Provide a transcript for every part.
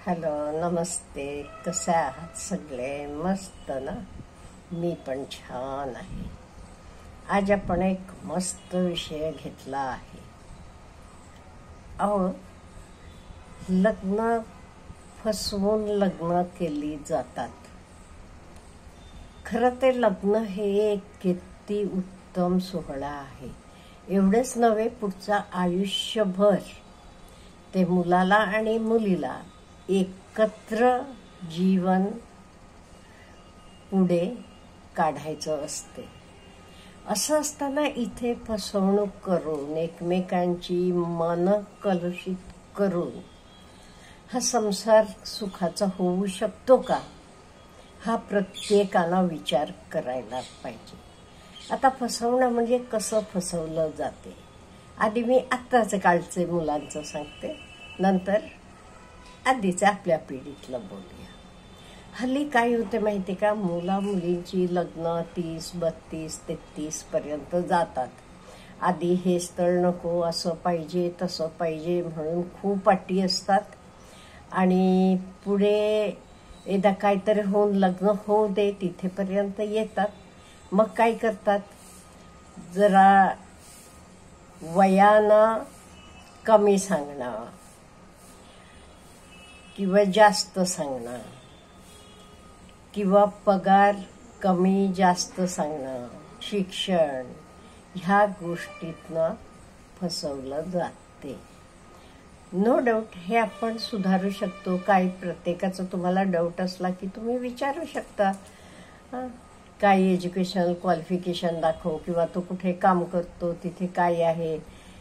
Hello, नमस्ते. कसे आहात सगळे? मस्त ना? मी पण छान आहे. आज आपण एक मस्त विषय घेतला आहे. अहो, लग्न फसवून लग्न केली जातात. खरं ते लग्न हे एक किती उत्तम सोहळा आहे. एवढेच नव्हे, पुढचा आयुष्यभर ते मुलाला आणि मुलीला एकत्र जीवन पुढे काढायचं असते. असं असताना इथे फसवणूक करून एकमेकांची मन कलुषित करून हा संसार सुखाचा होऊ शकतो का, हा प्रत्येकानं विचार करायला पाहिजे. आता फसवणं म्हणजे कसं फसवलं जाते. आधी मी आत्ताच्या काळचे मुलांचं सांगते, नंतर आधीचं आपल्या पिढीतलं बोलूया. हल्ली काय होते माहिती का, मुला मुलींची लग्न 30, 32, 33 पर्यंत जातात. आधी हे स्थळ नको, असं पाहिजे तसं पाहिजे म्हणून खूप अटी असतात. आणि पुढे एकदा काहीतरी होऊन लग्न होऊ दे तिथेपर्यंत येतात. मग काय करतात, जरा वयानं कमी सांगणं किंवा जास्त सांगणं किंवा पगार कमी जास्त सांगणं, शिक्षण, ह्या गोष्टीतनं फसवलं जाते. नो डाऊट हे आपण सुधारू शकतो. काही प्रत्येकाचा तुम्हाला डाऊट असला की तुम्ही विचारू शकता. काही एज्युकेशनल क्वालिफिकेशन दाखव किंवा तो कुठे काम करतो तिथे काय आहे.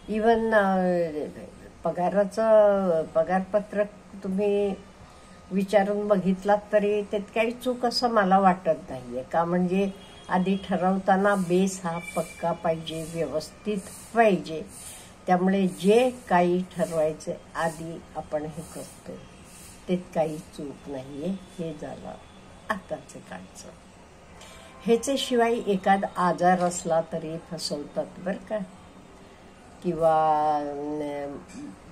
इवन पगारपत्रक तुम्ही विचारून बघितलात तरी त्यात काही चूक असं मला वाटत नाहीये. का म्हणजे आधी ठरवताना बेस हा पक्का पाहिजे, व्यवस्थित पाहिजे. त्यामुळे जे काही ठरवायचे आधी आपण हे करतो त्यात काही चूक नाहीये. हे झालं आताचे काळचं. ह्याच्याशिवाय एखादा आजार असला तरी फसवतात बरं का, किंवा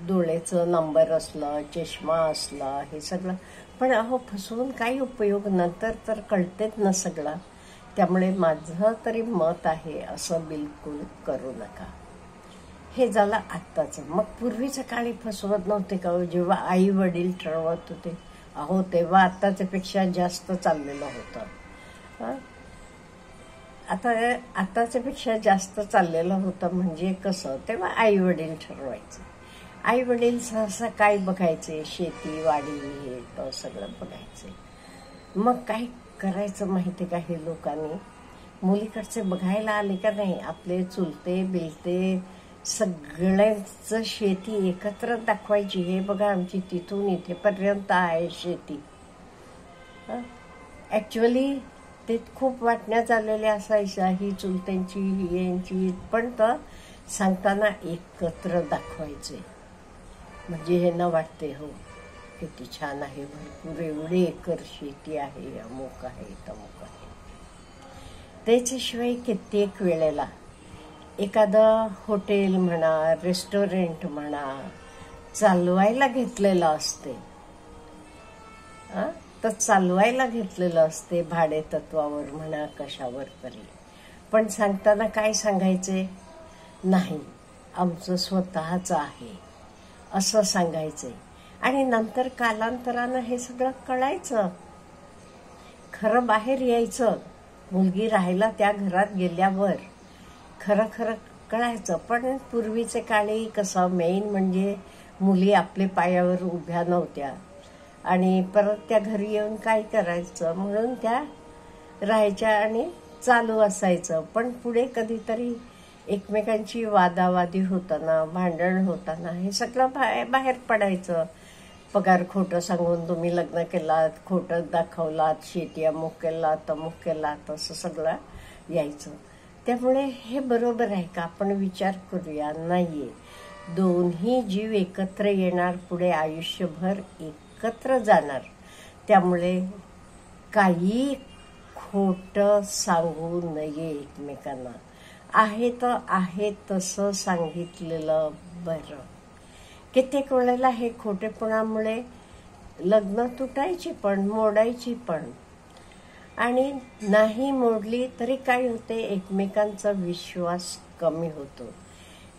डोळ्याचं नंबर असलं, चष्मा असला, हे सगळं. पण अहो, फसवून काही उपयोग, नंतर तर कळतेच ना सगळं. त्यामुळे माझं तरी मत आहे, असं बिलकुल करू नका. हे झालं आत्ताचं. मग पूर्वीच्या काळी फसवत नव्हते का, जेव्हा आई वडील ठरवत होते, अहो तेव्हा आत्ताच्यापेक्षा जास्त चाललेलं होतं. आताच्या पेक्षा जास्त चाललेलं होतं. म्हणजे कसं, तेव्हा आई वडील ठरवायचे. आई वडील सहसा काय बघायचे, शेती वाडी हे तो सगळं बघायचे. मग काय करायचं माहिती का, हे लोकांनी मुलीकडचे बघायला आले का नाही, आपले चुलते बिलते सगळ्यांचं शेती एकत्र दाखवायची. हे बघा, आमची तिथून इथेपर्यंत आहे शेती. ऍक्च्युअली ते खूप वाटण्या चाललेल्या असायच्या, ही चुलत्यांची ही यांची, पण तर सांगताना एकत्र दाखवायचे. म्हणजे हे न वाटते, हो किती छान आहे, भरपूर एवढे एकर शेती आहे, अमुक आहे तमुक आहे. त्याच्याशिवाय कित्येक वेळेला एखादं हॉटेल म्हणा, रेस्टॉरंट म्हणा, चालवायला घेतलेलं असते. तर चालवायला घेतलेलं असते, भाडे तत्वावर म्हणा, कशावर तरी. पण सांगताना काय सांगायचे, नाही आमचं स्वतःच आहे असं सांगायचे. आणि नंतर कालांतरानं हे सगळं कळायचं, खरं बाहेर यायचं. मुलगी राहायला त्या घरात गेल्यावर खरं खरं कळायचं. पण पूर्वीचे काळी कसं, मेन म्हणजे मुली आपल्या पायावर उभ्या नव्हत्या आणि परत त्या घरी येऊन काय करायचं म्हणून त्या राहायच्या आणि चालू असायचं. पण पुढे कधीतरी एकमेकांची वादावादी होताना, भांडण होताना हे सगळं बाहेर पडायचं. पगार खोटं सांगून तुम्ही लग्न केलात, खोटं दाखवलात, शेती अमुक केला तमुक केला, तसं सगळं यायचं. त्यामुळे हे बरोबर आहे का, आपण विचार करूया. नाहीये, दोन्ही जीव एकत्र येणार, पुढे आयुष्यभर एकत्र जाणार. त्यामुळे काही खोटं सांगू नये एकमेकांना. आहे तर आहे तसं सांगितलेलं बरं. कित्येक वेळेला हे खोटेपणामुळे लग्न तुटायची पण, मोडायची पण. आणि नाही मोडली तरी काय होते, एकमेकांचा विश्वास कमी होतो.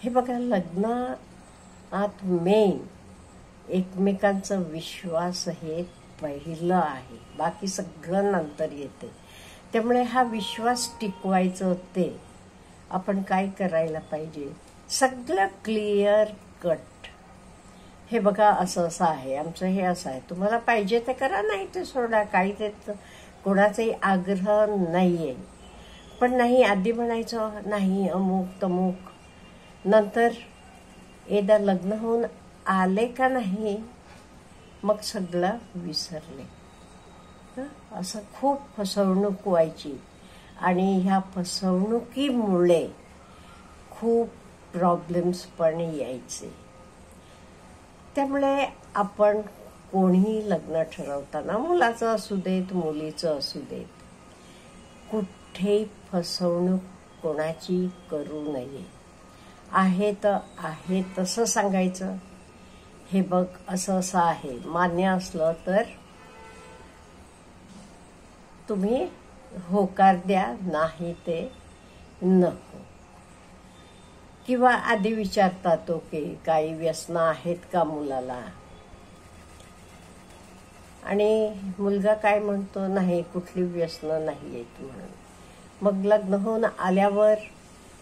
हे बघा, लग्नात मेन एकमेकांचा विश्वास हे पहिलं आहे, बाकी सगळं नंतर येते. त्यामुळे हा विश्वास टिकवायचं ते आपण काय करायला पाहिजे, सगळं क्लिअर कट. हे बघा असं असं आहे, आमचं हे असं आहे, तुम्हाला पाहिजे ते करा, नाही ते सोडा. काही ते कोणाचाही आग्रह नाहीये. पण नाही, आधी म्हणायचं नाही अमुक तमुक, नंतर एकदा लग्न होऊन आले का नाही मग सगळं विसरले. असं खूप फसवणूक व्हायची आणि ह्या फसवणुकीमुळे खूप प्रॉब्लेम्स पण यायचे. त्यामुळे आपण कोणीही लग्न ठरवताना, मुलाचं असू देत मुलीचं असू देत, कुठेही फसवणूक कोणाची करू नये. आहे तर आहे तसं सांगायचं, हे बघ असं असं आहे, मान्य असलं तर तुम्ही होकार द्या, नाही ते नको. किंवा आधी विचारतात ओके काही व्यसनं आहेत का मुलाला, आणि मुलगा काय म्हणतो, नाही कुठली व्यसनं नाही आहेत म्हणून. मग लग्न होऊन आल्यावर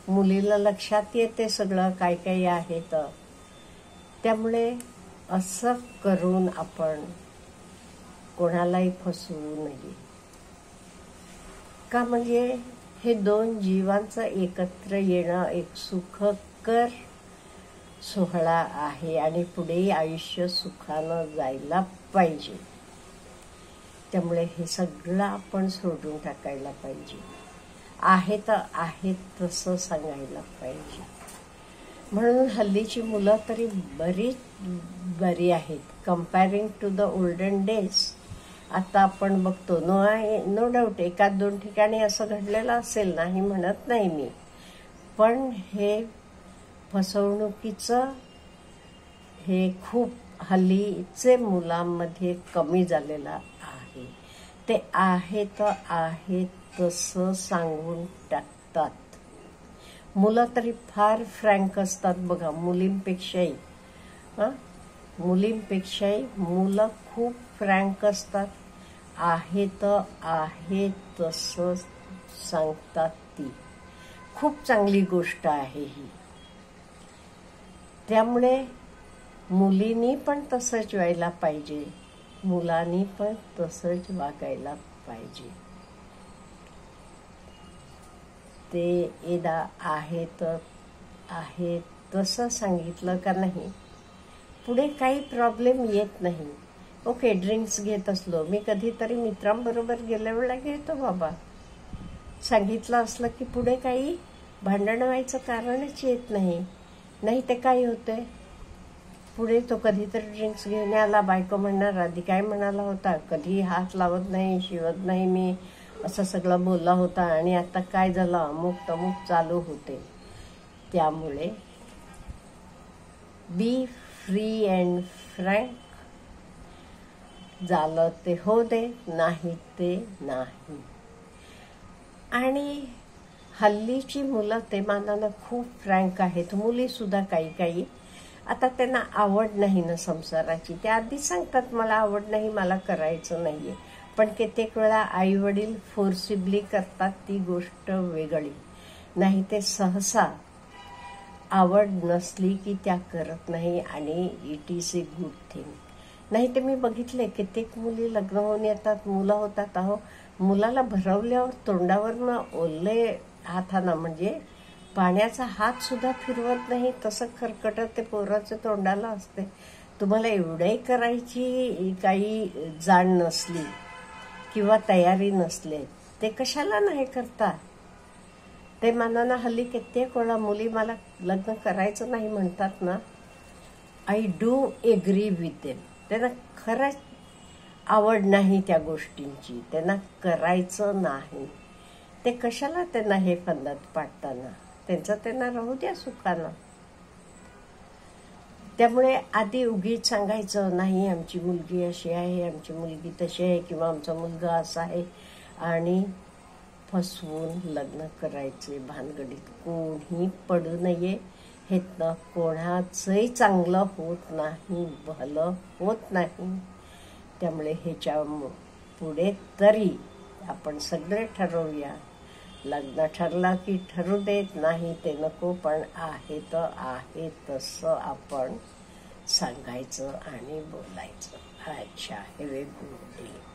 मुलीला लक्षात येते सगळं काय काय आहे. तर त्यामुळे असं करून आपण कोणालाही फसवू नये. का म्हणजे हे दोन जीवांचं एकत्र येणं एक सुखकर सोहळा आहे आणि पुढे आयुष्य सुखानं जायला पाहिजे. त्यामुळे हे सगळं आपण सोडून टाकायला पाहिजे. आहे तर आहे तसं सांगायला पाहिजे. म्हणून हल्लीची मुलं तरी बरी आहेत कंपॅरिंग टू द ओल्डन डेज. आता आपण बघतो, नो डाऊट एकाच दोन ठिकाणी असं घडलेलं असेल, नाही म्हणत नाही मी, पण हे फसवणुकीचं हे खूप हल्लीचे मुलांमध्ये कमी झालेलं आहे. ते आहे तर आहे तसं सांगून टाकतात. मुलं तरी फार फ्रँक असतात बघा, मुलींपेक्षाही मुलं खूप फ्रँक असतात. आहे तर आहे तसं सांगतात. ती खूप चांगली गोष्ट आहे ही. त्यामुळे मुलींनी पण तसंच व्हायला पाहिजे, मुलांनी पण तसंच वागायला पाहिजे. ते एकदा आहे तर आहे तसं सांगितलं का नाही, पुढे काही प्रॉब्लेम येत नाही. ओके, ड्रिंक्स घेत असलो मी, कधीतरी मित्रांबरोबर गेल्या वेळेला घेतो बाबा, सांगितलं असलं की पुढे काही भांडण व्हायचं कारणच येत नाही. नाही ते काय होतंय, पुढे तो कधीतरी ड्रिंक्स घेऊन आला, बायको म्हणणार आधी काय म्हणाला होता, कधी हात लावत नाही शिवत नाही मी, असं सगळं बोलला होता, आणि आता काय झालं, अमुक तमुक चालू होते. त्यामुळे बी फ्री अँड फ्रँक. झालं ते हो दे, नाही ते नाही. आणि हल्लीची मुलं ते मानानं खूप फ्रँक आहेत. मुली सुद्धा काही काही आता त्यांना आवड नाही ना संसाराची, त्या आधीच सांगतात मला आवड नाही, मला करायचं नाहीये. पण कित्येक वेळा आई वडील फोर्सिबली करतात, ती गोष्ट वेगळी. नाही ते सहसा आवड नसली की त्या करत नाही, आणि it is a good thing. नाही ते मी बघितले, कित्येक मुली लग्न होऊन येतात, मुलं होतात, अहो मुलाला भरवल्यावर तोंडावरनं ओले हातानं, म्हणजे पाण्याचा हात सुद्धा फिरवत नाही, तसं खरकटत ते पोराच्या तोंडाला असते. तुम्हाला एवढंही करायची काही जाण नसली किंवा तयारी नसले, ते कशाला नाही करता. ते मानानं हल्ली कित्येक वेळा मुली मला लग्न करायचं नाही म्हणतात ना, I do agree with them. त्यांना खरंच आवड नाही त्या गोष्टींची, त्यांना करायचं नाही. ते कशाला त्यांना हे फंदात पाडताना, त्यांचं त्यांना राहू द्या सुखानं. त्यामुळे आधी उगीच सांगायचं नाही आमची मुलगी अशी आहे, आमची मुलगी तशी आहे, किंवा आमचा मुलगा असा आहे, आणि फसवून लग्न करायचे भानगडीत कोणी पडू नये. हेतनं कोणाचंही चांगलं होत नाही, भलं होत नाही. त्यामुळे ह्याच्या पुढे तरी आपण सगळे ठरवूया, लग्न ठरलं की ठरू देत, नाही ते नको, पण आहे तर आहे तसं आपण सांगायचं आणि बोलायचं. अच्छा, हॅव ए गुड डे.